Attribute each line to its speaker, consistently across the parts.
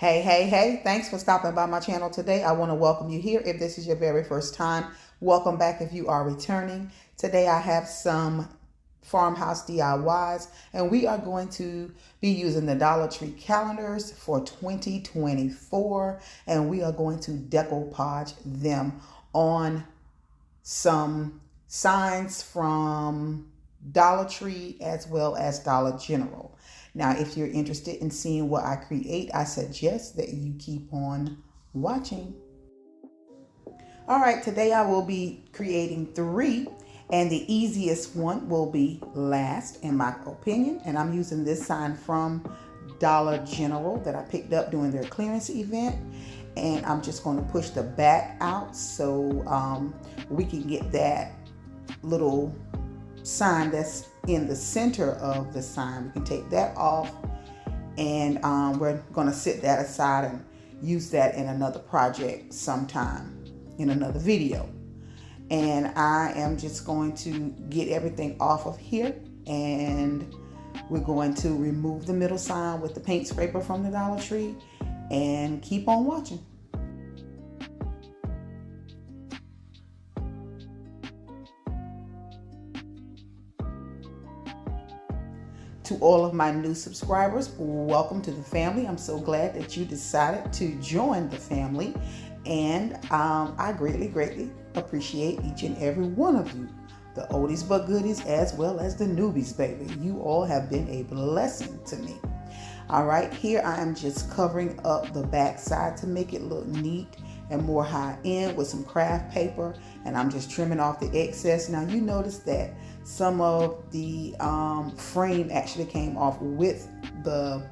Speaker 1: Hey, thanks for stopping by my channel today. I want to welcome you here. If this is your very first time, welcome back if you are returning. Today I have some farmhouse DIYs, and we are going to be using the Dollar Tree calendars for 2024, and we are going to decoupage them on some signs from Dollar Tree as well as Dollar General. Now, if you're interested in seeing what I create, I suggest that you keep on watching. All right, today I will be creating three, and the easiest one will be last, in my opinion. And I'm using this sign from Dollar General that I picked up during their clearance event. And I'm just going to push the back out so we can get that little sign that's in the center of the sign. We can take that off, and we're going to set that aside and use that in another project sometime in another video. And I am just going to get everything off of here, and we're going to remove the middle sign with the paint scraper from the Dollar Tree, and keep on watching. To all of my new subscribers, welcome to the family. I'm so glad that you decided to join the family, and I greatly appreciate each and every one of you, the oldies but goodies as well as the newbies, baby. You all have been a blessing to me. All right, here I am just covering up the back side to make it look neat and more high end with some craft paper, and I'm just trimming off the excess. Now you notice that some of the frame actually came off with the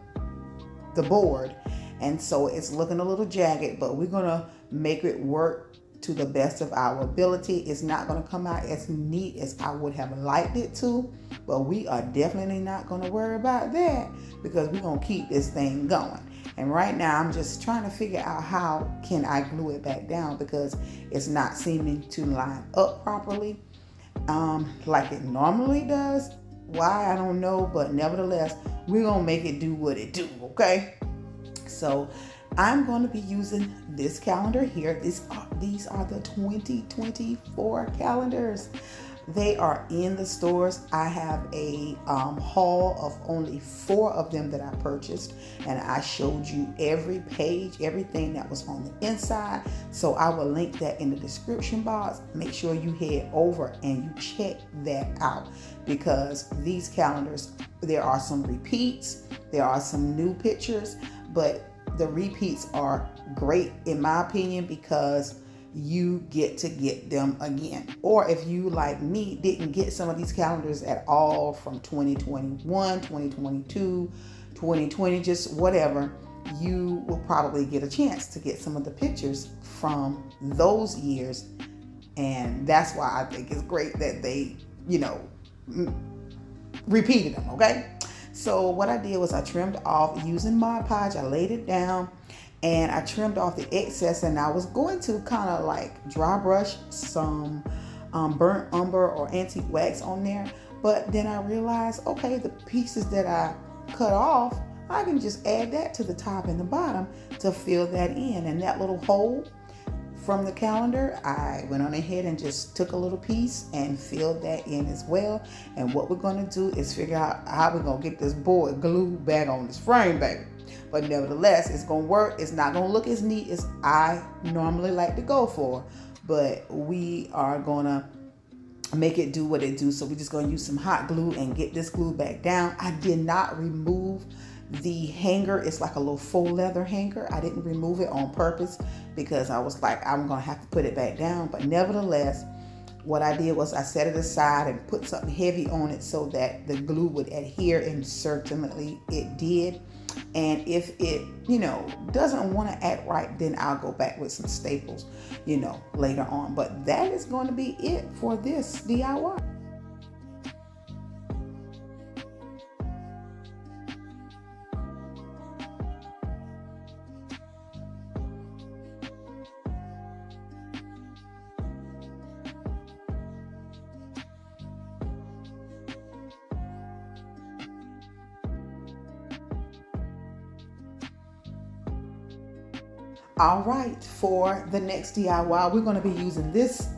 Speaker 1: board, and so it's looking a little jagged, but we're gonna make it work to the best of our ability. It's not gonna come out as neat as I would have liked it to, but we are definitely not gonna worry about that because we're gonna keep this thing going. And right now I'm just trying to figure out how can I glue it back down because it's not seeming to line up properly like it normally does. Why, I don't know, but nevertheless we're gonna make it do what it do. Okay, so I'm going to be using this calendar here. These are the 2024 calendars. They are in the stores. I have a haul of only 4 of them that I purchased, and I showed you every page, everything that was on the inside. So I will link that in the description box. Make sure you head over and you check that out, because these calendars, there are some repeats, there are some new pictures, but the repeats are great in my opinion because you get to get them again. Or if you, like me, didn't get some of these calendars at all from 2021, 2022, 2020, just whatever, you will probably get a chance to get some of the pictures from those years. And that's why I think it's great that they, repeated them, okay? So what I did was I trimmed off using Mod Podge. I laid it down and I trimmed off the excess, and I was going to kind of like dry brush some burnt umber or antique wax on there. But then I realized, okay, the pieces that I cut off, I can just add that to the top and the bottom to fill that in. And that little hole from the calendar, I went on ahead and just took a little piece and filled that in as well. And what we're going to do is figure out how we're going to get this board glued back on this frame, baby. But nevertheless, it's going to work. It's not going to look as neat as I normally like to go for, but we are going to make it do what it do. So we're just going to use some hot glue and get this glue back down. I did not remove the hanger. It's like a little faux leather hanger. I didn't remove it on purpose because I was like, I'm gonna have to put it back down. But nevertheless, what I did was I set it aside and put something heavy on it so that the glue would adhere, and certainly it did. And if it, doesn't want to act right, then I'll go back with some staples, later on. But that is going to be it for this DIY. All right, for the next DIY, we're going to be using this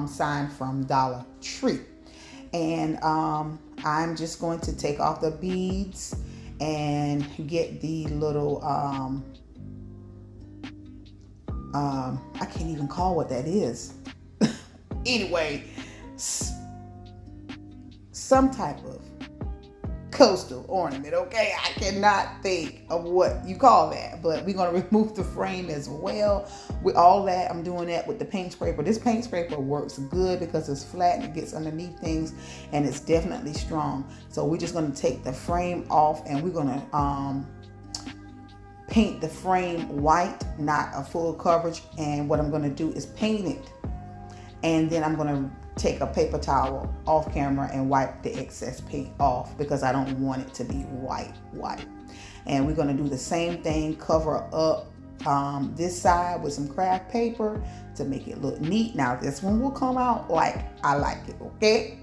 Speaker 1: sign from Dollar Tree. And I'm just going to take off the beads and get the little, I can't even call what that is. Anyway, some type of coastal ornament, okay? I cannot think of what you call that, but we're going to remove the frame as well. With all that, I'm doing that with the paint scraper. This paint scraper works good because it's flat and it gets underneath things, and it's definitely strong. So we're just going to take the frame off, and we're going to paint the frame white, not a full coverage. And what I'm going to do is paint it, and then I'm going to take a paper towel off camera and wipe the excess paint off because I don't want it to be white. And we're going to do the same thing, cover up this side with some craft paper to make it look neat. Now this one will come out like I like it, okay?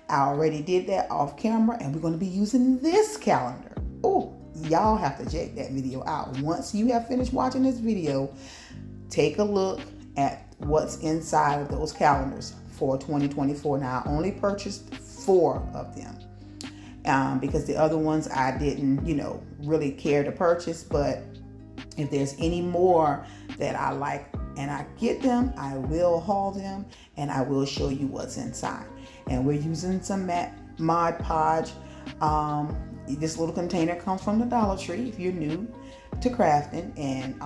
Speaker 1: I already did that off camera, and we're going to be using this calendar. Oh, y'all have to check that video out. Once you have finished watching this video, take a look at what's inside of those calendars for 2024. Now I only purchased 4 of them because the other ones I didn't, really care to purchase. But if there's any more that I like and I get them, I will haul them and I will show you what's inside. And we're using some Mod Podge. This little container comes from the Dollar Tree if you're new to crafting. And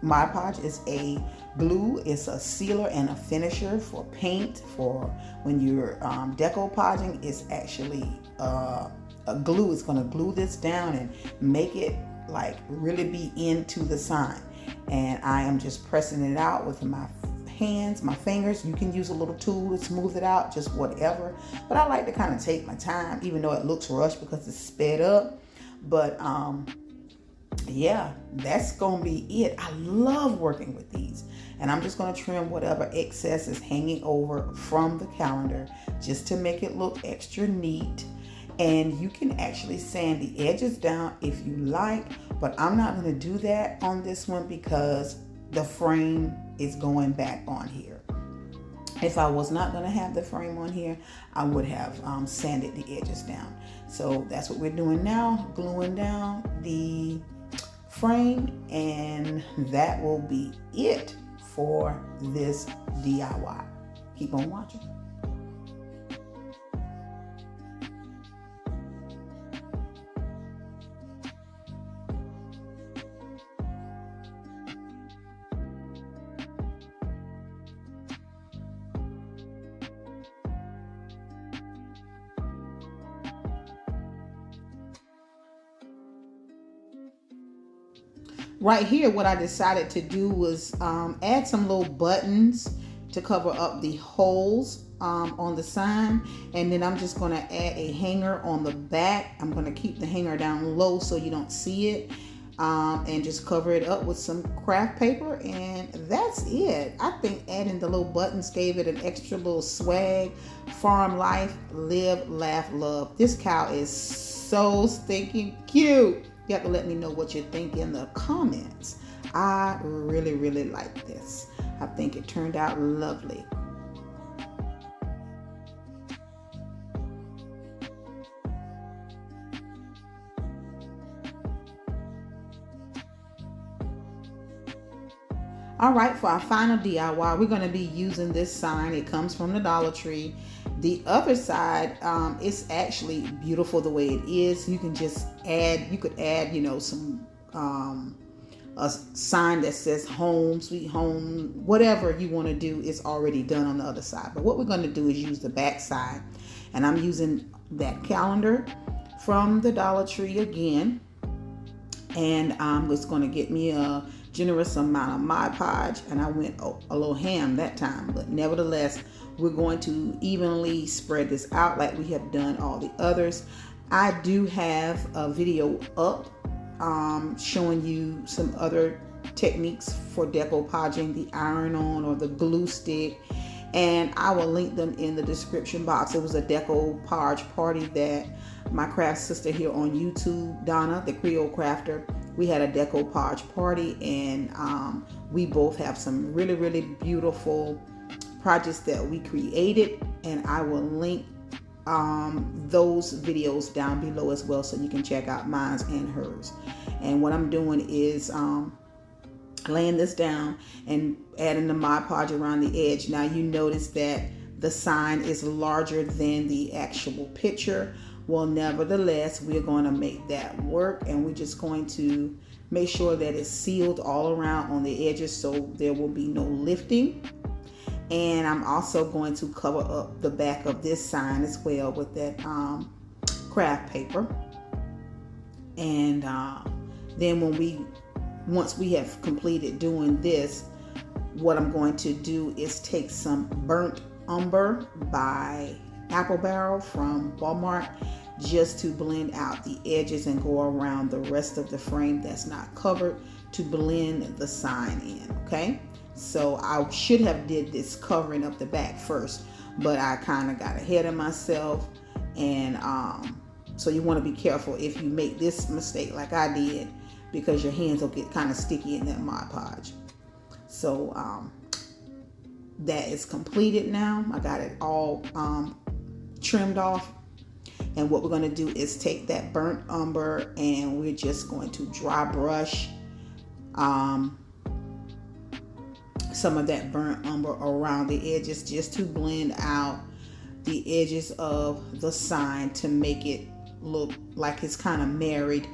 Speaker 1: Mod Podge is a glue. It's a sealer and a finisher for paint. For when you're decoupaging, it's actually a glue. It's going to glue this down and make it like really be into the sign. And I am just pressing it out with my hands, my fingers. You can use a little tool to smooth it out, just whatever. But I like to kind of take my time, even though it looks rushed because it's sped up. But yeah, that's gonna be it. I love working with these, and I'm just gonna trim whatever excess is hanging over from the calendar just to make it look extra neat. And you can actually sand the edges down if you like, but I'm not gonna do that on this one because the frame is going back on here. If I was not gonna have the frame on here, I would have sanded the edges down. So that's what we're doing now, gluing down the frame, and that will be it for this DIY. Keep on watching. Right here, what I decided to do was add some little buttons to cover up the holes on the sign. And then I'm just going to add a hanger on the back. I'm going to keep the hanger down low so you don't see it. And just cover it up with some craft paper. And that's it. I think adding the little buttons gave it an extra little swag. Farm life, live, laugh, love. This cow is so stinking cute. You have to let me know what you think in the comments. I really, really like this. I think it turned out lovely. All right, for our final DIY, we're going to be using this sign. It comes from the Dollar Tree. The other side is actually beautiful the way it is. You can just add, some a sign that says home, sweet home, whatever you want to do is already done on the other side. But what we're going to do is use the back side. And I'm using that calendar from the Dollar Tree again. And I'm just going to get me a generous amount of Mod Podge, and I went a little ham that time, but nevertheless we're going to evenly spread this out like we have done all the others. I do have a video up showing you some other techniques for decoupaging, the iron-on or the glue stick, and I will link them in the description box. It was a decoupage party that my craft sister here on YouTube, Donna the Creole Crafter, we had a decoupage party, and we both have some really, really beautiful projects that we created, and I will link those videos down below as well, so you can check out mine and hers. And what I'm doing is laying this down and adding the Mod Podge around the edge. Now you notice that the sign is larger than the actual picture. Well, nevertheless, we're going to make that work, and we're just going to make sure that it's sealed all around on the edges so there will be no lifting. And I'm also going to cover up the back of this sign as well with that craft paper. And then once we have completed doing this, what I'm going to do is take some burnt umber by Apple Barrel from Walmart, just to blend out the edges and go around the rest of the frame that's not covered to blend the sign in. Okay, so I should have did this covering up the back first, but I kind of got ahead of myself. And so you want to be careful if you make this mistake like I did, because your hands will get kind of sticky in that Mod Podge. So that is completed now. I got it all trimmed off. And what we're going to do is take that burnt umber, and we're just going to dry brush some of that burnt umber around the edges, just to blend out the edges of the sign to make it look like it's kind of married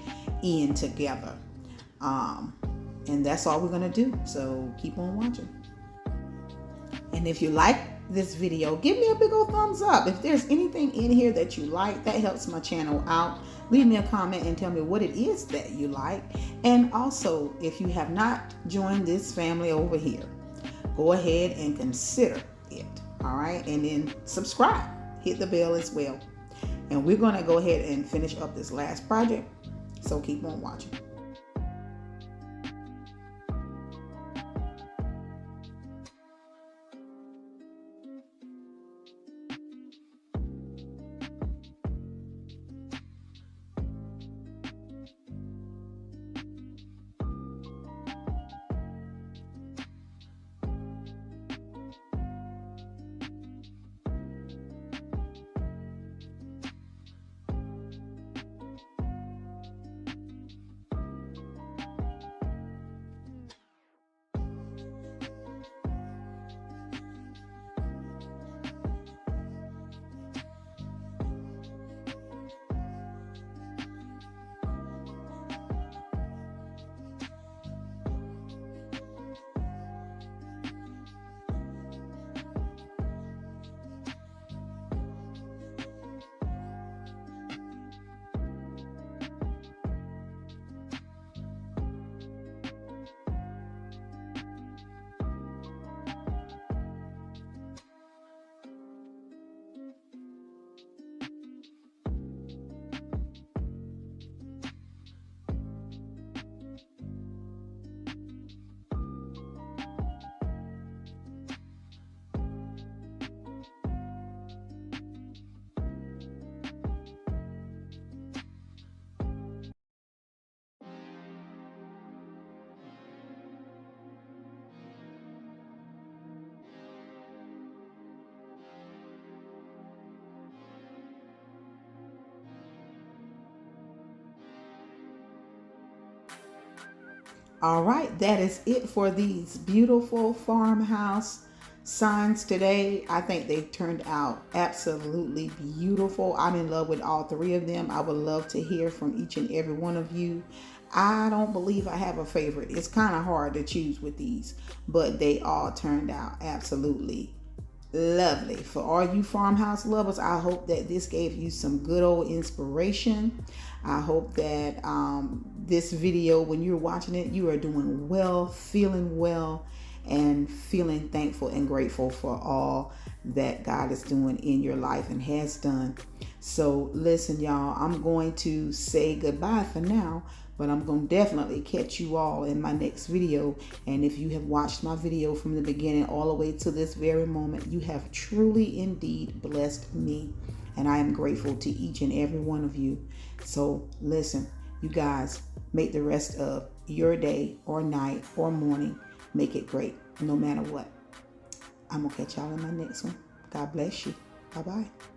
Speaker 1: in together. And that's all we're going to do. So keep on watching. And if you like this video, give me a big old thumbs up. If there's anything in here that you like, that helps my channel out. Leave me a comment and tell me what it is that you like. And also, if you have not joined this family over here, go ahead and consider it. All right, and then subscribe, hit the bell as well. And we're going to go ahead and finish up this last project, so keep on watching. All right, that is it for these beautiful farmhouse signs today. I think they turned out absolutely beautiful. I'm in love with all three of them. I would love to hear from each and every one of you. I don't believe I have a favorite. It's kind of hard to choose with these, but they all turned out absolutely lovely. For all you farmhouse lovers, I hope that this gave you some good old inspiration. I hope that this video, when you're watching it, you are doing well, feeling well, and feeling thankful and grateful for all that God is doing in your life and has done. So listen, y'all, I'm going to say goodbye for now, but I'm going to definitely catch you all in my next video. And if you have watched my video from the beginning all the way to this very moment, you have truly indeed blessed me. And I am grateful to each and every one of you. So listen, you guys, make the rest of your day or night or morning, make it great, no matter what. I'm going to catch y'all in my next one. God bless you. Bye-bye.